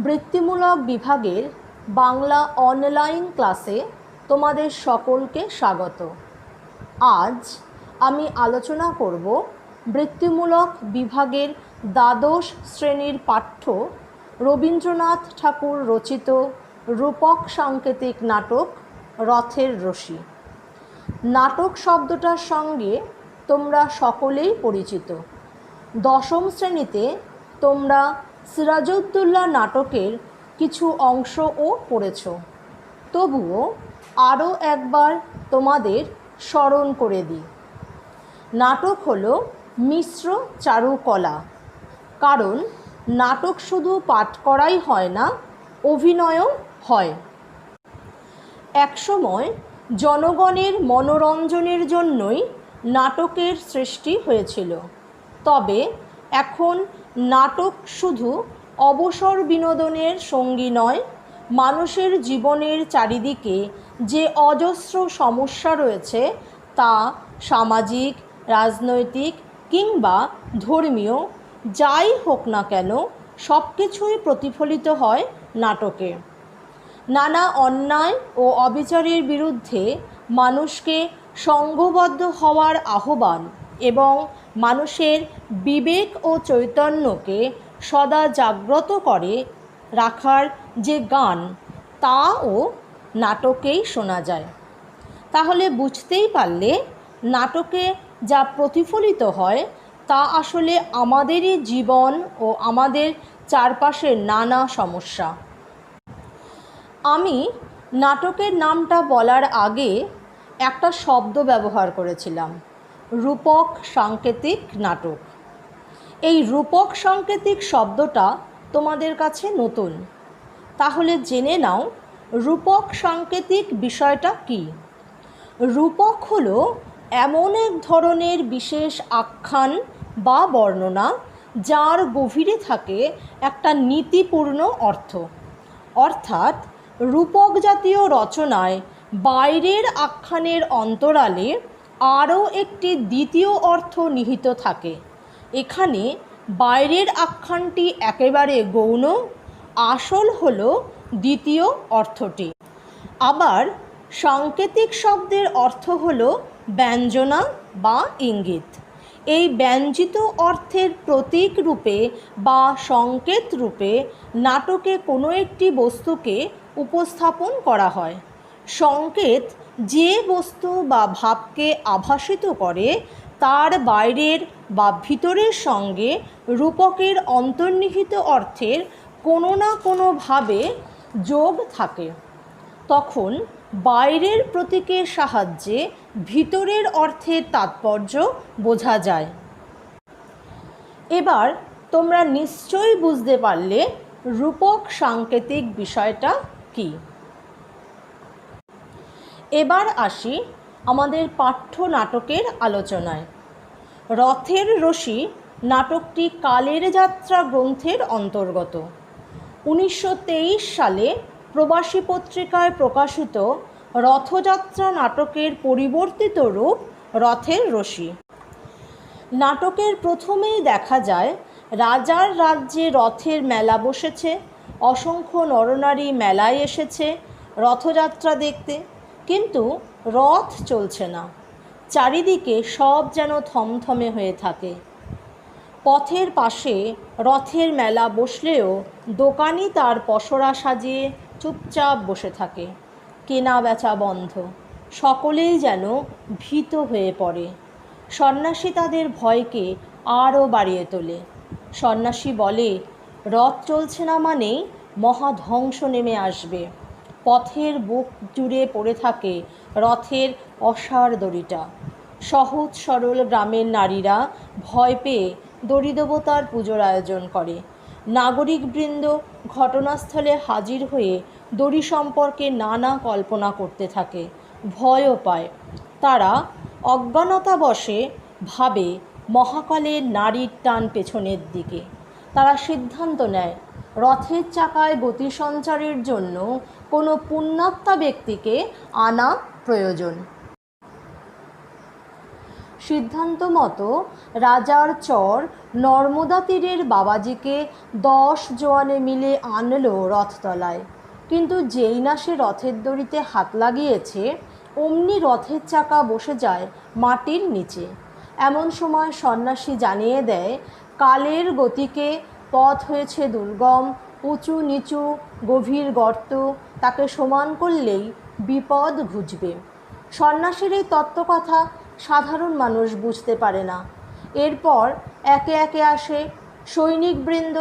বৃত্তিমূলক বিভাগের বাংলা অনলাইন ক্লাসে তোমাদের সকলকে স্বাগত। আজ আমি আলোচনা করব বৃত্তিমূলক বিভাগের দ্বাদশ শ্রেণীর পাঠ্য রবীন্দ্রনাথ ঠাকুর রচিত রূপক সাংকেতিক নাটক রথের রশি। নাটক শব্দটার সঙ্গে তোমরা সকলেই পরিচিত। দশম শ্রেণীতে তোমরা সিরাজউদ্দৌলা নাটকের কিছু অংশও পড়েছ। তবুও আরও একবার তোমাদের স্মরণ করে দিই। নাটক হলো মিশ্র চারুকলা, কারণ নাটক শুধু পাঠ করাই হয় না, অভিনয়ও হয়। একসময় জনগণের মনোরঞ্জনের জন্যই নাটকের সৃষ্টি হয়েছিল, তবে এখন নাটক শুধু অবসর বিনোদনের সঙ্গী নয়, মানুষের জীবনের চারিদিকে যে অজস্র সমস্যা রয়েছে তা সামাজিক, রাজনৈতিক কিংবা ধর্মীয় যাই হোক না কেন, সব কিছুই প্রতিফলিত হয় নাটকে। নানা অন্যায় ও অবিচারের বিরুদ্ধে মানুষকে সংঘবদ্ধ হওয়ার আহ্বান এবং মানুষের বিবেক ও চৈতন্যকে সদা জাগ্রত করে রাখার যে গান, তাও নাটকেই শোনা যায়। তাহলে বুঝতেই পারলে নাটকে যা প্রতিফলিত হয় তা আসলে আমাদেরই জীবন ও আমাদের চারপাশের নানা সমস্যা। আমি নাটকের নামটা বলার আগে একটা শব্দ ব্যবহার করেছিলাম, রূপক সাংকেতিক নাটক। এই রূপক সাংকেতিক শব্দটা তোমাদের কাছে নতুন, তাহলে জেনে নাও রূপক সাংকেতিক বিষয়টা কি। রূপক হলো এমন এক ধরনের বিশেষ আখ্যান বা বর্ণনা যার গভীরে থাকে একটা নীতিপূর্ণ অর্থ। অর্থাৎ রূপক জাতীয় রচনায় বাইরের আখ্যানের অন্তরালে আরও একটি দ্বিতীয় অর্থ নিহিত থাকে। এখানে বাইরের আখ্যানটি একেবারে গৌণ, আসল হলো দ্বিতীয় অর্থটি। আবার সাংকেতিক শব্দের অর্থ হলো ব্যঞ্জনা বা ইঙ্গিত। এই ব্যঞ্জিত অর্থের প্রতীক রূপে বা সংকেত রূপে নাটকে কোনো একটি বস্তুকে উপস্থাপন করা হয়। সংকেত যে বস্তু বা ভাবকে আভাসিত করে তার বাইরের বা ভিতরের সঙ্গে রূপকের অন্তর্নিহিত অর্থের কোনো না কোনোভাবে যোগ থাকে। তখন বাইরের প্রতীকের সাহায্যে ভিতরের অর্থের তাৎপর্য বোঝা যায়। এবার তোমরা নিশ্চয়ই বুঝতে পারলে রূপক সাংকেতিক বিষয়টা কি। এবার আসি আমাদের পাঠ্য নাটকের আলোচনায়। রথের রশি নাটকটি কালের যাত্রা গ্রন্থের অন্তর্গত। 1923 সালে প্রবাসী পত্রিকায় প্রকাশিত রথযাত্রা নাটকের পরিবর্তিত রূপ রথের রশি। নাটকের প্রথমেই দেখা যায় রাজার রাজ্যে রথের মেলা বসেছে, অসংখ্য নরনারী মেলায় এসেছে রথযাত্রা দেখতে, কিন্তু রথ চলছে না। চারিদিকে সব যেন থমথমে হয়ে থাকে। পথের পাশে রথের মেলা বসলেও দোকানি তার পসরা সাজিয়ে চুপচাপ বসে থাকে। কেনা বেচা বন্ধ, সকলেই যেন ভীত হয়ে পড়ে। সন্ন্যাসী তাদের ভয়কে আরও বাড়িয়ে তোলে। সন্ন্যাসী বলে, রথ চলছে না মানেই মহাধ্বংস নেমে আসবে। পথের বুক জুড়ে পড়ে থাকে রথের অসার দড়িটা। সহজ সরল গ্রামের নারীরা ভয় পেয়ে দড়ি দেবতার পুজোর আয়োজন করে। নাগরিকবৃন্দ ঘটনাস্থলে হাজির হয়ে দড়ি সম্পর্কে নানা কল্পনা করতে থাকে, ভয়ও পায়। তারা অজ্ঞানতাবশে ভাবে মহাকালের নারীর টান পেছনের দিকে। তারা সিদ্ধান্ত নেয় রথের চাকায় গতি সঞ্চারের জন্য কোনো পুণ্যাত্মা ব্যক্তিকে আনা প্রয়োজন। সিদ্ধান্ত মতো রাজার চর নর্মদা তীরের বাবাজিকে 10 জওয়ানে মিলে আনলো রথতলায়। কিন্তু যেই না সে রথের দড়িতে হাত লাগিয়েছে, অমনি রথের চাকা বসে যায় মাটির নিচে। এমন সময় সন্ন্যাসী জানিয়ে দেয়, কালের গতিকে পথ হয়েছে দুর্গম, উঁচু নিচু গভীর গর্ত, তাকে সমান করলেই বিপদ ঘুচবে। সন্ন্যাসীর এই তত্ত্বকথা সাধারণ মানুষ বুঝতে পারে না। এরপর একে একে আসে সৈনিকবৃন্দ।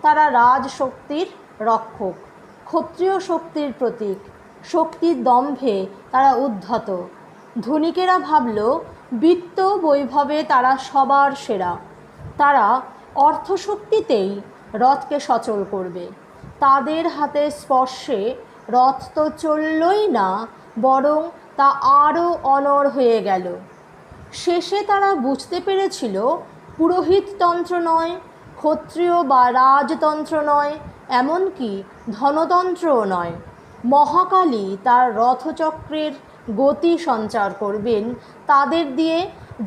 তারা রাজশক্তির রক্ষক, ক্ষত্রিয় শক্তির প্রতীক। শক্তির দম্ভে তারা উদ্ধত। ধনিকেরা ভাবল বিত্ত বৈভবে তারা সবার সেরা। তারা অর্থশক্তিতেই রথকে সচল করবে। তাদের হাতে স্পর্শে রথ তো চললই না, বরং তা আরও অনড় হয়ে গেল। শেষে তারা বুঝতে পেরেছিল, পুরোহিততন্ত্র নয়, ক্ষত্রিয় বা রাজতন্ত্র নয়, এমনকি ধনতন্ত্রও নয়, মহাকালী তার রথচক্রের গতি সঞ্চার করবেন তাদের দিয়ে,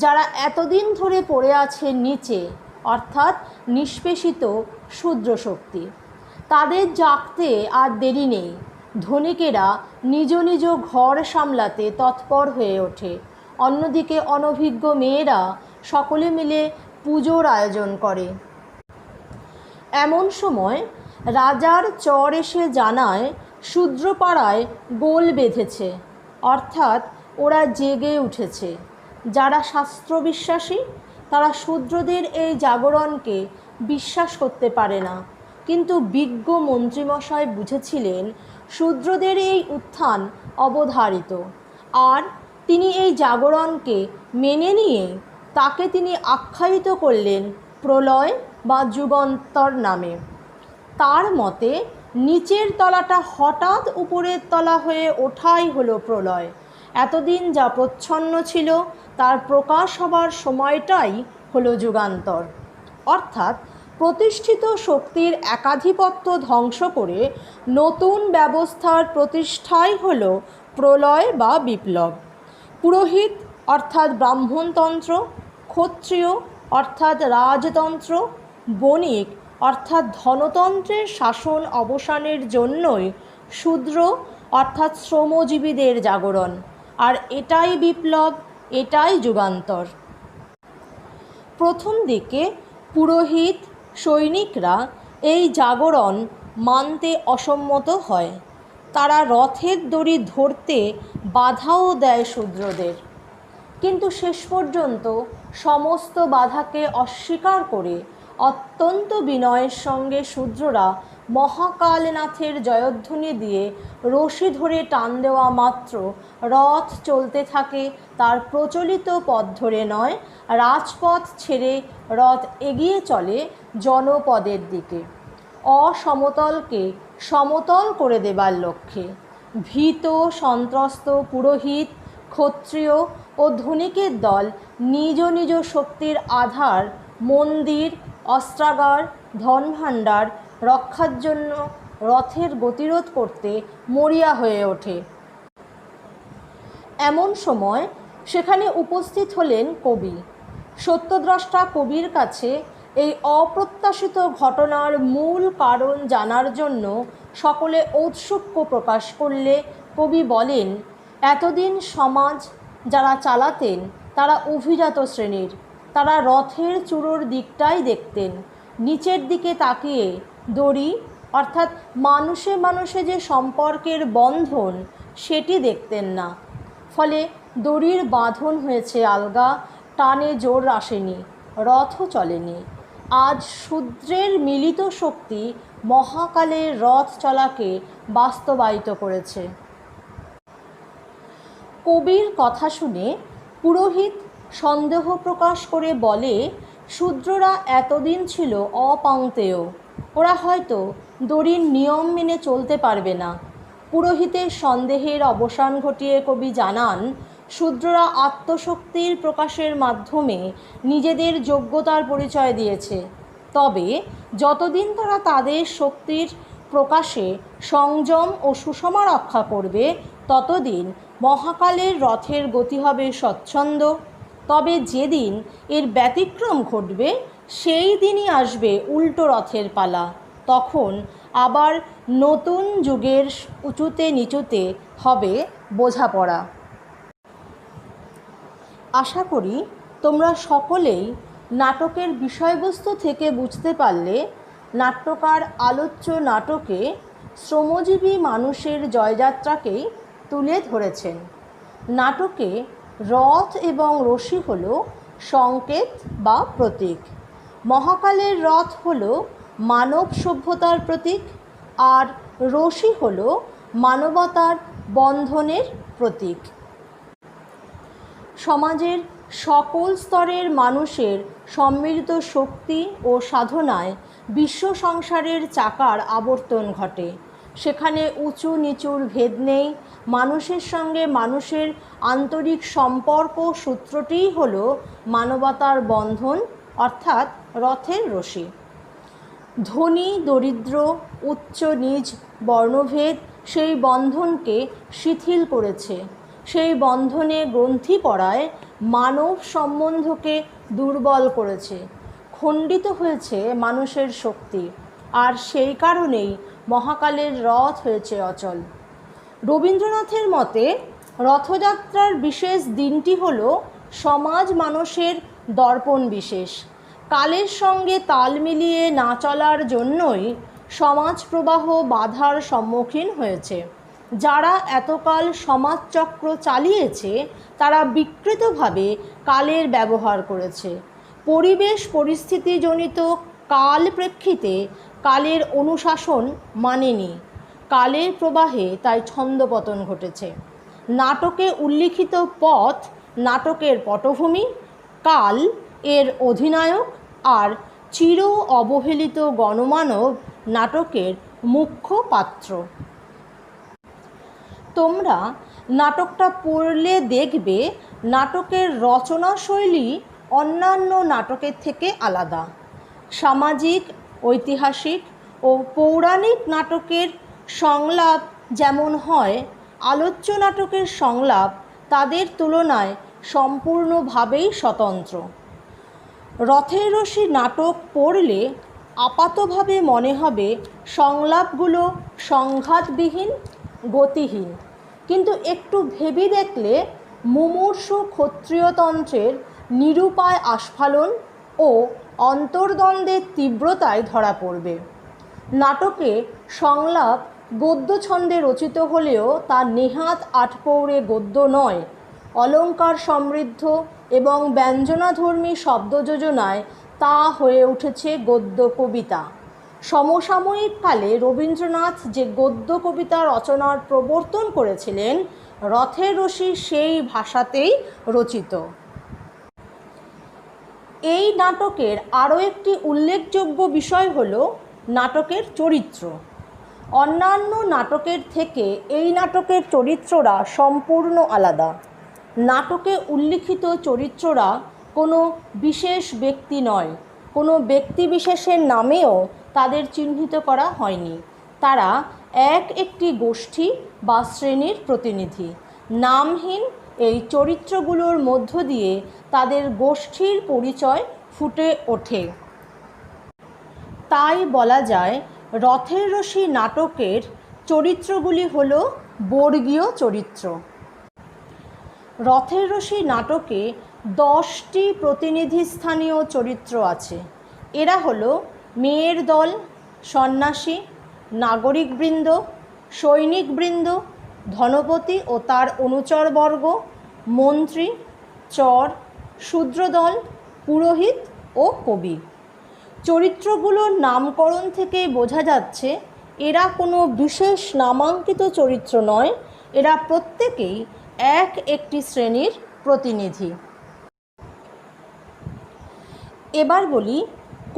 যারা এতদিন ধরে পড়ে আছে নিচে, অর্থাৎ নিষ্পেষিত শূদ্র শক্তি। তাদের জাগতে আর দেরি নেই। ধনিকেরা নিজ নিজ ঘর সামলাতে তৎপর হয়ে ওঠে। অন্যদিকে অনভিজ্ঞ মেয়েরা সকলে মিলে পুজোর আয়োজন করে। এমন সময় রাজার চর এসে জানায়, শূদ্রপাড়ায় গোল বেঁধেছে, অর্থাৎ ওরা জেগে উঠেছে। যারা শাস্ত্র বিশ্বাসী তারা শূদ্রদের এই জাগরণকে বিশ্বাস করতে পারে না, কিন্তু বিজ্ঞ মন্ত্রীমশাই বুঝেছিলেন শূদ্রদের এই উত্থান অবধারিত, আর তিনি এই জাগরণকে মেনে নিয়ে তাকে তিনি আখ্যায়িত করলেন প্রলয় বা যুগান্তর নামে। তার মতে নিচের তলাটা হঠাৎ উপরের তলা হয়ে ওঠাই হলো প্রলয়। এতদিন যা প্রচ্ছন্ন ছিল তার প্রকাশ হবার সময়টাই হলো যুগান্তর। অর্থাৎ প্রতিষ্ঠিত শক্তির একাধিপত্য ধ্বংস করে নতুন ব্যবস্থার প্রতিষ্ঠাই হলো প্রলয় বা বিপ্লব। পুরোহিত অর্থাৎ ব্রাহ্মণতন্ত্র, ক্ষত্রিয় অর্থাৎ রাজতন্ত্র, বণিক অর্থাৎ ধনতন্ত্রের শাসন অবসানের জন্যই শূদ্র অর্থাৎ শ্রমজীবীদের জাগরণ। আর এটাই বিপ্লব, এটাই যুগান্তর। প্রথম দিকে পুরোহিত সৈনিকরা এই জাগরণ মানতে অসম্মত হয়। তারা রথের দড়ি ধরতে বাধাও দেয় শূদ্রদের। কিন্তু শেষ পর্যন্ত সমস্ত বাধাকে অস্বীকার করে অত্যন্ত বিনয়ের সঙ্গে শূদ্ররা মহাকালনাথের জয়ধ্বনি দিয়ে রশি ধরে টান দেওয়া মাত্র রথ চলতে থাকে তার প্রচলিত পথ ধরে নয়, রাজপথ ছেড়ে রথ এগিয়ে চলে জনপদের দিকে, অসমতলকে সমতল করে দেবার লক্ষ্যে। ভীত সন্ত্রস্ত পুরোহিত, ক্ষত্রিয় ও ধনিকের দল নিজ নিজ শক্তির আধার, মন্দির, অস্ত্রাগার, ধনভাণ্ডার রক্ষার জন্য রথের গতিরোধ করতে মরিয়া হয়ে ওঠে। এমন সময় সেখানে উপস্থিত হলেন কবি। সত্যদ্রষ্টা কবির কাছে এই অপ্রত্যাশিত ঘটনার মূল কারণ জানার জন্য সকলে ঔৎসুক্য প্রকাশ করলে কবি বলেন, এতদিন সমাজ যারা চালাতেন তারা অভিজাত শ্রেণীর। তারা রথের চূড়োর দিকটাই দেখতেন, নিচের দিকে তাকিয়ে দড়ি অর্থাৎ মানুষে মানুষে যে সম্পর্কের বন্ধন সেটি দেখতেন না। ফলে দড়ির বাঁধন হয়েছে আলগা, টানে জোর আসেনি, রথও চলেনি। আজ শূদ্রের মিলিত শক্তি মহাকালের রথ চলাকে বাস্তবায়িত করেছে। কবির কথা শুনে পুরোহিত সন্দেহ প্রকাশ করে বলে, শূদ্ররা এতদিন ছিল অপাংতেয়, ওরা হয়তো দড়ির নিয়ম মেনে চলতে পারবে না। পুরোহিতের সন্দেহের অবসান ঘটিয়ে কবি জানান, শূদ্ররা আত্মশক্তির প্রকাশের মাধ্যমে নিজেদের যোগ্যতার পরিচয় দিয়েছে। তবে যতদিন তারা তাদের শক্তির প্রকাশে সংযম ও সুষমা রক্ষা করবে, ততদিন মহাকালের রথের গতি হবে স্বচ্ছন্দ, তবে যেদিন এর ব্যতিক্রম ঘটবে সেই দিনই আসবে উল্টো রথের পালা। তখন আবার নতুন যুগের উঁচুতে নিচুতে হবে বোঝাপড়া। আশা করি তোমরা সকলেই নাটকের বিষয়বস্তু থেকে বুঝতে পারলে নাট্যকার আলোচ্য নাটকে শ্রমজীবী মানুষের জয়যাত্রাকেই তুলে ধরেছেন। নাটকে রথ এবং রশি হল সংকেত বা প্রতীক। মহাকালের রথ হল মানব সভ্যতার প্রতীক, আর রশি হল মানবতার বন্ধনের প্রতীক। সমাজের সকল স্তরের মানুষের সম্মিলিত শক্তি ও সাধনায় বিশ্ব সংসারের চাকার আবর্তন ঘটে। সেখানে উঁচু নিচুর ভেদ নেই। মানুষের সঙ্গে মানুষের আন্তরিক সম্পর্ক সূত্রটিই হল মানবতার বন্ধন, অর্থাৎ রথের রশি। ধনী দরিদ্র, উচ্চ নীচ বর্ণভেদ সেই বন্ধনকে শিথিল করেছে। সেই বন্ধনে গ্রন্থি পড়ায় মানব সম্বন্ধকে দুর্বল করেছে। খণ্ডিত হয়েছে মানুষের শক্তি, আর সেই কারণেই মহাকালের রথ হয়েছে অচল। রবীন্দ্রনাথের মতে রথযাত্রার বিশেষ দিনটি হল সমাজ মানুষের দর্পণ বিশেষ। কালের সঙ্গে তাল মিলিয়ে না চলার জন্যই সমাজ প্রবাহ বাধার সম্মুখীন হয়েছে। যারা এতকাল সমাজচক্র চালিয়েছে তারা বিকৃতভাবে কালের ব্যবহার করেছে। পরিবেশ পরিস্থিতিজনিত কাল প্রেক্ষিতে কালের অনুশাসন মানেনি। কালের প্রবাহে তাই ছন্দপতন ঘটেছে। নাটকে উল্লিখিত পথ নাটকের পটভূমি, কাল এর অধিনায়ক, আর চির অবহেলিত গণমানব নাটকের মুখ্য পাত্র। তোমরা নাটকটা পড়লে দেখবে নাটকের রচনাশৈলী অন্যান্য নাটকের থেকে আলাদা। সামাজিক, ঐতিহাসিক ও পৌরাণিক নাটকের সংলাপ যেমন হয়, আলোচ্য নাটকের সংলাপ তাদের তুলনায় সম্পূর্ণভাবেই স্বতন্ত্র। রথের রশি নাটক পড়লে আপাতভাবে মনে হবে সংলাপগুলো সংঘাতবিহীন, গতিহীন, কিন্তু একটু ভেবে দেখলে মুমূর্ষু ক্ষত্রিয়তন্ত্রের নিরুপায় আস্ফালন ও অন্তর্দ্বন্দ্বের তীব্রতায় ধরা পড়বে। নাটকে সংলাপ গদ্য ছন্দে রচিত হলেও তা নেহাত আটপৌরে গদ্য নয়। অলঙ্কার সমৃদ্ধ এবং ব্যঞ্জনাধর্মী শব্দযোজনায় তা হয়ে উঠেছে গদ্য কবিতা। সমসাময়িক কালে রবীন্দ্রনাথ যে গদ্য কবিতা রচনার প্রবর্তন করেছিলেন, রথের রশি সেই ভাষাতেই রচিত। এই নাটকের আরও একটি উল্লেখযোগ্য বিষয় হল নাটকের চরিত্র। অন্যান্য নাটকের থেকে এই নাটকের চরিত্ররা সম্পূর্ণ আলাদা। নাটকে উল্লিখিত চরিত্ররা কোনো বিশেষ ব্যক্তি নয়, কোনো ব্যক্তিবিশেষের নামেও তাদের চিহ্নিত করা হয়নি। তারা একটি গোষ্ঠী বা শ্রেণীর প্রতিনিধি। নামহীন এই চরিত্রগুলোর মধ্য দিয়ে তাদের গোষ্ঠীর পরিচয় ফুটে ওঠে। তাই বলা যায় রথের রশি নাটকের চরিত্রগুলি হল বর্গীয় চরিত্র। রথের রশি নাটকে 10টি প্রতিনিধি স্থানীয় চরিত্র আছে। এরা হলো মেয়ের দল, সন্ন্যাসী, নাগরিকবৃন্দ, সৈনিকবৃন্দ, ধনপতি ও তার অনুচরবর্গ, মন্ত্রী, চর, শূদ্রদল, পুরোহিত ও কবি। চরিত্রগুলোর নামকরণ থেকে বোঝা যাচ্ছে এরা কোনো বিশেষ নামাঙ্কিত চরিত্র নয়, এরা প্রত্যেকেই একটি শ্রেণীর প্রতিনিধি। এবার বলি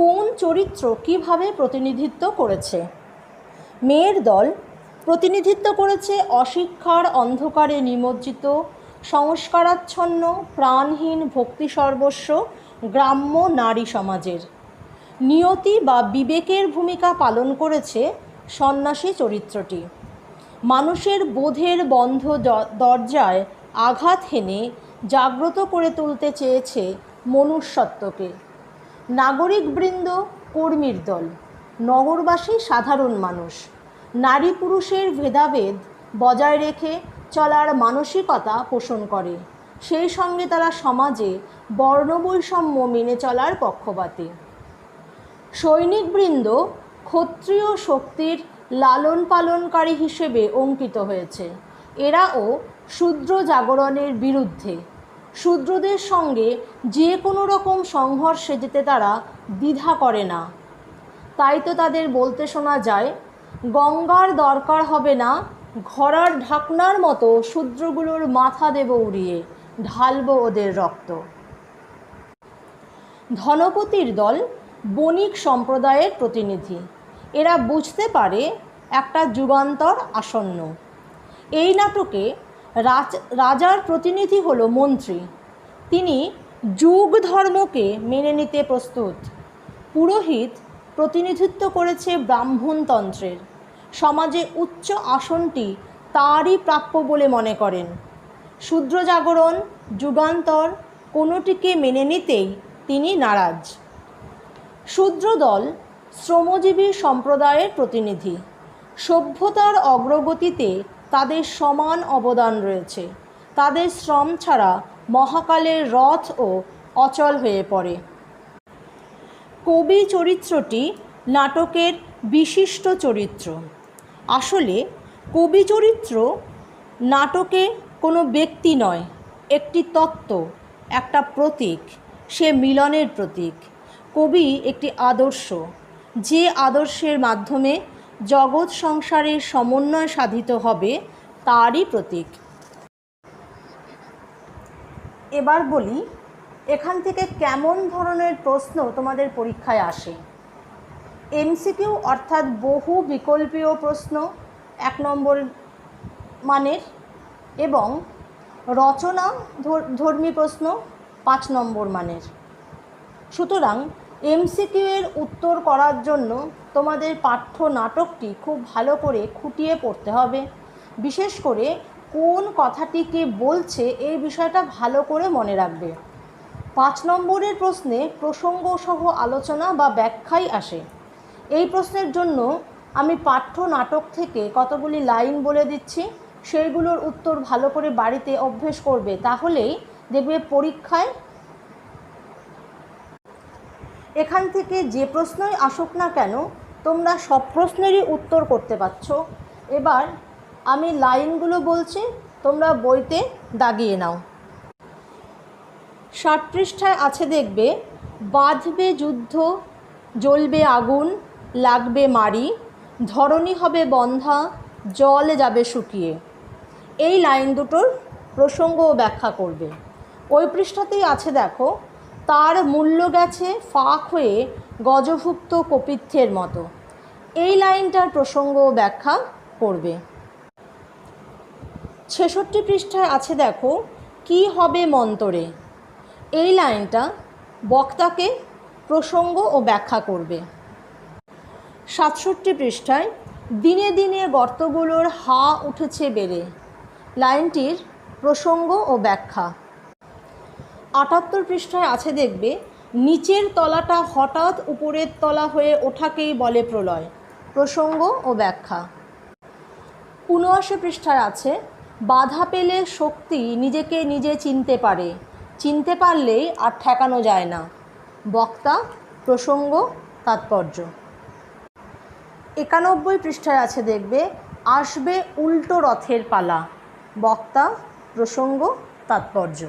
কোন চরিত্র কিভাবে প্রতিনিধিত্ব করেছে। মেয়ের দল প্রতিনিধিত্ব করেছে অশিক্ষার অন্ধকারে নিমজ্জিত, সংস্কারাচ্ছন্ন, প্রাণহীন, ভক্তি সর্বস্ব গ্রাম্য নারী সমাজের। নিয়তি বা বিবেকের ভূমিকা পালন করেছে সন্ন্যাসী চরিত্রটি। মানুষের বোধের বন্ধ দরজায় আঘাত হেনে জাগ্রত করে তুলতে চেয়েছে মনুষ্যত্বকে। নাগরিকবৃন্দ কর্মীর দল, নগরবাসী সাধারণ মানুষ নারী পুরুষের ভেদাভেদ বজায় রেখে চলার মানসিকতা পোষণ করে। সেই সঙ্গে তারা সমাজে বর্ণবৈষম্য মেনে চলার পক্ষপাতী। সৈনিকবৃন্দ ক্ষত্রিয় শক্তির লালন পালনকারী হিসেবে অঙ্কিত হয়েছে। এরাও শূদ্র জাগরণের বিরুদ্ধে। শূদ্রদের সঙ্গে যে কোনো রকম সংঘর্ষে যেতে তারা দ্বিধা করে না। তাই তো তাদের বলতে শোনা যায়, গঙ্গার দরকার হবে না, ঘোড়ার ঢাকনার মতো শূদ্রগুলোর মাথা দেব উড়িয়ে, ঢালব ওদের রক্ত। ধনপতির দল বণিক সম্প্রদায়ের প্রতিনিধি। এরা বুঝতে পারে একটা যুগান্তর আসন্ন। এই নাটকে রাজার প্রতিনিধি হলো মন্ত্রী। তিনি যুগ ধর্মকে মেনে নিতে প্রস্তুত। পুরোহিত প্রতিনিধিত্ব করেছে ব্রাহ্মণতন্ত্রের। সমাজে উচ্চ আসনটি তারই প্রাপ্য বলে মনে করেন। শূদ্র জাগরণ, যুগান্তর কোনোটিকে মেনে নিতেই তিনি নারাজ। শূদ্র দল শ্রমজীবী সম্প্রদায়ের প্রতিনিধি। সভ্যতার অগ্রগতিতে তাদের সমান অবদান রয়েছে। তাদের শ্রম ছাড়া মহাকালের রথও অচল হয়ে পড়ে। কবি চরিত্রটি নাটকের বিশিষ্ট চরিত্র। আসলে কবি চরিত্র নাটকে কোনো ব্যক্তি নয়, একটি তত্ত্ব, একটা প্রতীক। সে মিলনের প্রতীক। কবি একটি আদর্শ, যে আদর্শের মাধ্যমে জগৎ সংসারের সমন্বয় সাধিত হবে, তারই প্রতীক। এবার বলি, এখান থেকে কেমন ধরনের প্রশ্ন তোমাদের পরীক্ষায় আসে। এমসিকিউ অর্থাৎ বহু বিকল্পীয় প্রশ্ন 1 নম্বর মানের, এবং রচনা ধর্মী প্রশ্ন 5 নম্বর মানের। সুতরাং এমসিকিউ এর উত্তর করার জন্য তোমাদের পাঠ্য নাটকটি খুব ভালো করে খুঁটিয়ে পড়তে হবে। বিশেষ করে কোন কথাটিকে বলছে এই বিষয়টা ভালো করে মনে রাখবে। 5 নম্বরের প্রশ্নে প্রসঙ্গসহ আলোচনা বা ব্যাখ্যাই আসে। এই প্রশ্নের জন্য আমি পাঠ্য নাটক থেকে কতগুলি লাইন বলে দিচ্ছি, সেইগুলোর উত্তর ভালো করে বাড়িতে অভ্যেস করবে। তাহলেই দেখবে পরীক্ষায় এখান থেকে যে প্রশ্নই আসুক না কেন তোমরা সব প্রশ্নেরই উত্তর করতে পারছো। এবার আমি লাইনগুলো বলছি, তোমরা বইতে দাগিয়ে নাও। 60 পৃষ্ঠায় আছে দেখবে, বাঁধবে যুদ্ধ, জ্বলবে আগুন, লাগবে মারি, ধরণী হবে বন্ধা, জল যাবে শুকিয়ে। এই লাইন দুটোর প্রসঙ্গ ও ব্যাখ্যা করবে। ওই পৃষ্ঠাতেই আছে দেখো, তার মূল্য গেছে ফাঁক হয়ে গজভুক্ত কপিত্থের মতো। এই লাইনটার প্রসঙ্গ ও ব্যাখ্যা করবে। 66 পৃষ্ঠায় আছে দেখো, কি হবে মন্তরে। এই লাইনটা বক্তাকে প্রসঙ্গ ও ব্যাখ্যা করবে। 67 পৃষ্ঠায় দিনে দিনে গর্তগুলোর হা উঠেছে বেড়ে। লাইনটির প্রসঙ্গ ও ব্যাখ্যা। 78 পৃষ্ঠায় আছে দেখবে, নিচের তলাটা হঠাৎ উপরের তলা হয়ে ওঠাকেই বলে প্রলয়। প্রসঙ্গ ও ব্যাখ্যা। 79 পৃষ্ঠায় আছে, বাধা পেলে শক্তি নিজেকে নিজে চিনতে পারে, চিনতে পারলে আর ঠেকানো যায় না। বক্তা, প্রসঙ্গ, তাৎপর্য। 91 পৃষ্ঠায় আছে দেখবে, আসবে উল্টো রথের পালা। বক্তা, প্রসঙ্গ, তাৎপর্য।